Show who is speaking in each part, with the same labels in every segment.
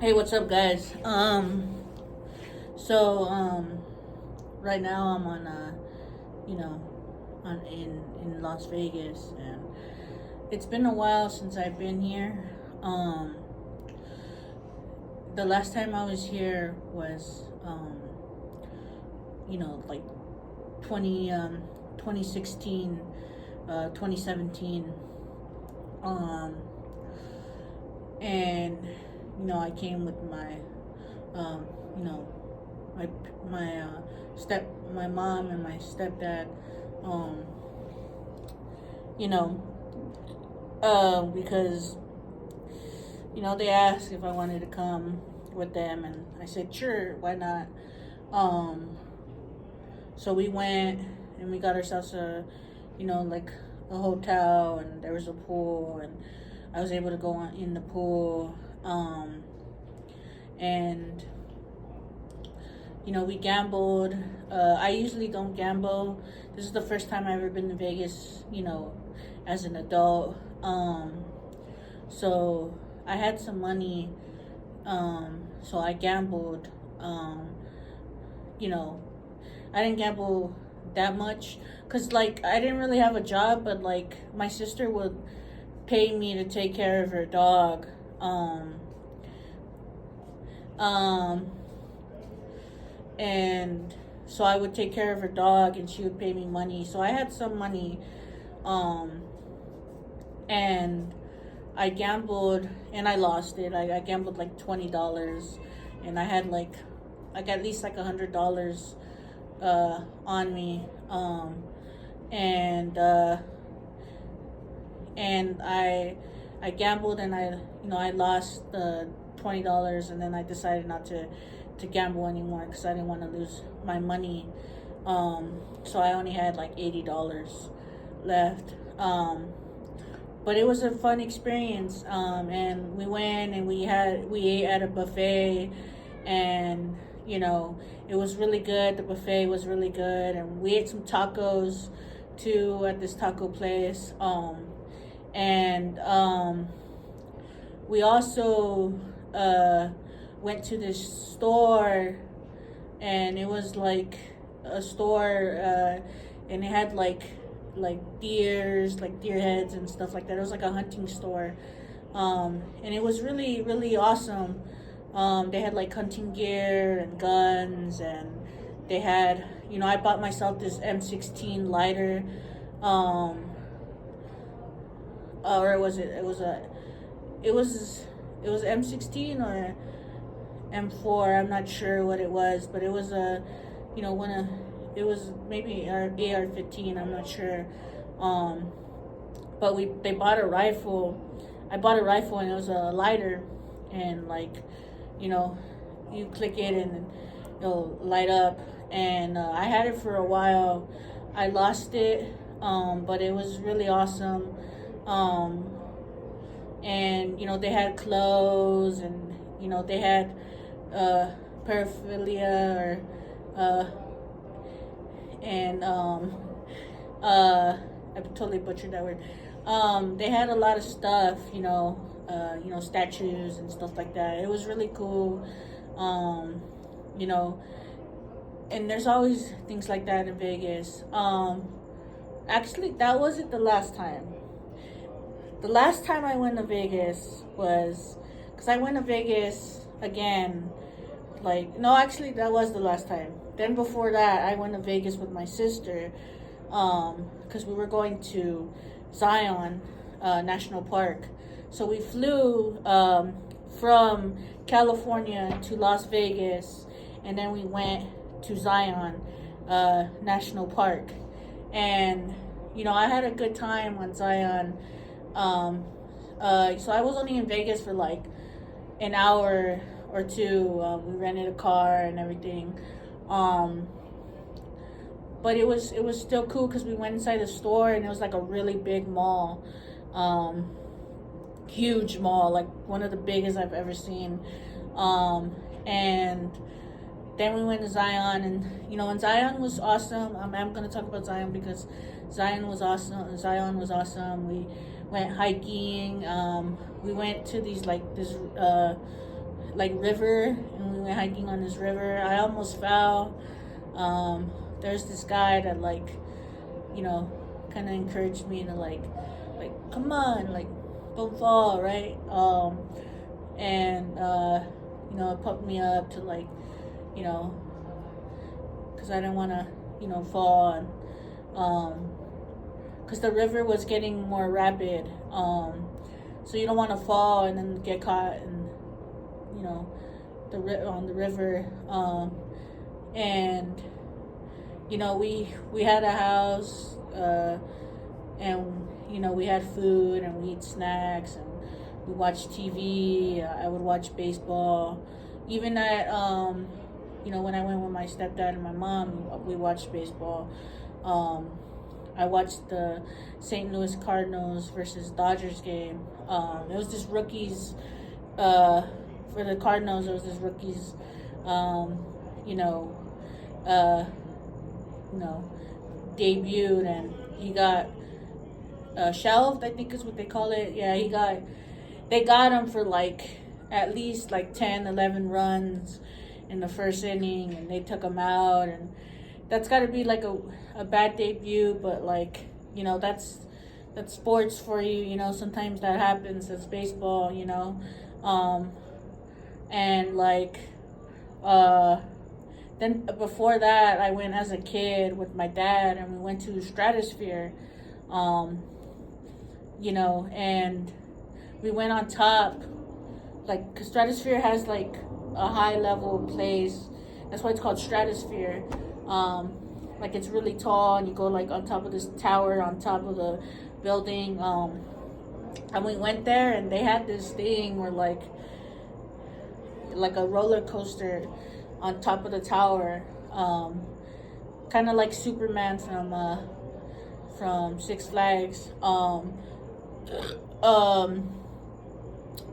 Speaker 1: Hey, what's up, guys? So right now I'm on you know, on in Las Vegas, and it's been a while since I've been here. Um, the last time I was here was like 20 2016, 2017. Um, and I came with my um, you know my my mom and my stepdad, um, you know, because they asked if I wanted to come with them, and I said sure, why not. Um, so we went and we got ourselves like a hotel, and there was a pool, and I was able to go in the pool, and we gambled. I usually don't gamble. This is the first time I've ever been to Vegas, as an adult. So I had some money, so I gambled. You know, I didn't gamble that much because, like, I didn't really have a job, but, like, my sister would pay me to take care of her dog. Um, and so I would take care of her dog, and she would pay me money. So I had some money, um, and I gambled, and I lost it. I gambled like $20, and I had like at least like $100 on me, and I gambled, and I lost the $20, and then I decided not to gamble anymore because I didn't want to lose my money. So I only had like $80 left. But it was a fun experience. And we went and we ate at a buffet, and it was really good. The buffet was really good, and we ate some tacos too at this taco place. And we also went to this store, and it was like a store, and it had like deers, like deer heads and stuff like that. It was like a hunting store, and it was really really awesome. They had like hunting gear and guns, and they had, I bought myself this M16 lighter, or was it was M16 or M4. I'm not sure what it was, but it was one of it was maybe AR-15. I'm not sure. But they bought a rifle. I bought a rifle, and it was a lighter, and like, you click it and it'll light up. And I had it for a while. I lost it, but it was really awesome. And they had clothes, and they had paraphilia, or and I totally butchered that word. They had a lot of stuff, statues and stuff like that. It was really cool. You know, and there's always things like that in Vegas. Actually, that wasn't the last time. The last time I went to Vegas was because I went to Vegas again. Like, no, actually, that was the last time. Then before that, I went to Vegas with my sister, because we were going to Zion National Park. So we flew from California to Las Vegas, and then we went to Zion National Park. And I had a good time on Zion. So I was only in Vegas for like an hour or two. We rented a car and everything. But it was still cool because we went inside the store, and it was like a really big mall, huge mall, like one of the biggest I've ever seen. And then we went to Zion, and Zion was awesome. I'm gonna talk about Zion because Zion was awesome. We went hiking. We went to these like this like river, and we went hiking on this river. I almost fell. There's this guy that like, you know, kind of encouraged me to like come on, like don't fall, right? And you know, it pumped me up to like, you know, because I didn't want to, you know, fall, and because the river was getting more rapid, so you don't want to fall and then get caught and, you know, on the river, and you know, we had a house, and you know, we had food and we eat snacks and we watched TV. I would watch baseball, even at you know, when I went with my stepdad and my mom, we watched baseball. I watched the St. Louis Cardinals versus Dodgers game. It was this rookies, for the Cardinals. It was this rookies, you know, you know, debuted, and he got shelved, I think is what they call it. Yeah, they got him for like at least like 10, 11 runs in the first inning, and they took him out, and that's got to be like a bad debut, but like, you know, that's sports for you, you know, sometimes that happens. It's baseball, you know. And like, then before that, I went as a kid with my dad, and we went to Stratosphere, you know, and we went on top, like, 'cause Stratosphere has like a high level place. That's why it's called Stratosphere. Like, it's really tall, and you go like on top of this tower on top of the building. And we went there, and they had this thing where like a roller coaster on top of the tower, kind of like Superman from Six Flags.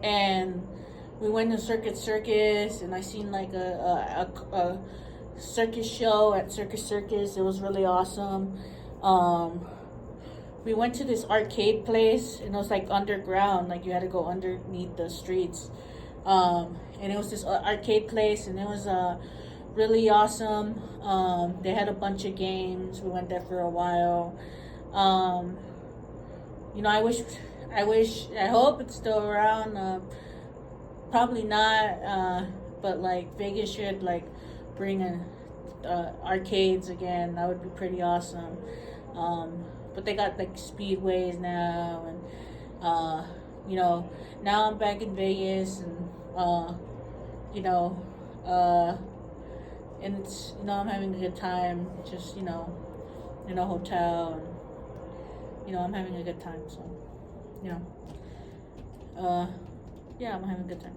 Speaker 1: And we went to Circus, and I seen like a circus show at Circus. It was really awesome. We went to this arcade place, and it was like underground, like you had to go underneath the streets. And it was this arcade place, and it was really awesome. They had a bunch of games. We went there for a while. You know, I hope it's still around. Probably not, but like Vegas should like bring in arcades again. That would be pretty awesome. But they got like speedways now, and you know, now I'm back in Vegas, and you know, and it's, you know, I'm having a good time, just, you know, in a hotel, and you know, I'm having a good time. So, you know, yeah, I'm having a good time.